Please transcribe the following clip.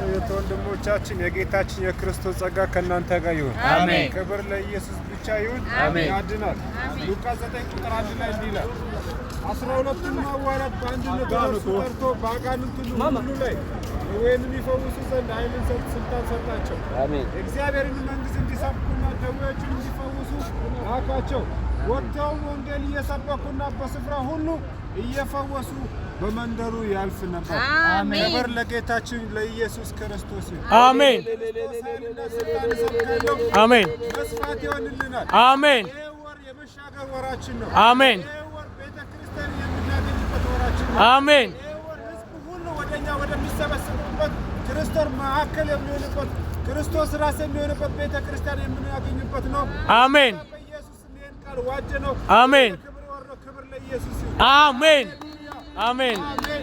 ወንድሞቻችን የጌታችን የክርስቶስ ጸጋ ከእናንተ ጋር ይሁን። አሜን። ክብር ለኢየሱስ ብቻ ይሁን። አሜን። ያድናል። ሉቃስ 9 ቁጥር 1 ላይ እንዲህ ይላል 12ቱን ሐዋርያት በአንድነት እርሱ ጠርቶ በአጋንንት ሁሉ ላይ ወይንም ይፈውሱ ዘንድ ኃይልን ስልጣን ሰጣቸው። አሜን። እግዚአብሔርን መንግሥት እንዲሰብኩና ደዌዎችን እንዲፈውሱ ላካቸው። ወጥተው ወንጌል እየሰበኩና በስፍራ ሁሉ እየፈወሱ በመንደሩ ያልፍ ነበር። አሜን። ክብር ለጌታችን ለኢየሱስ ክርስቶስ ይሁን። አሜን አሜን መስፋት ይሆንልናል። አሜን ይህ ወር የመሻገር ወራችን ነው። አሜን ይህ ወር ቤተክርስቲያን የምናገኝበት ወራችን ነው። አሜን ይህ ወር ሕዝብ ሁሉ ወደኛ ወደሚሰበሰቡበት ክርስቶስ ማዕከል የሚሆንበት ክርስቶስ ራስ የሚሆንበት ቤተክርስቲያን የምናገኝበት ነው። አሜን በኢየሱስ ይህን ቃል ዋጀ ነው። አሜን ክብር ወር ነው። ክብር ለኢየሱስ ይሁን። አሜን አሜን አሜን።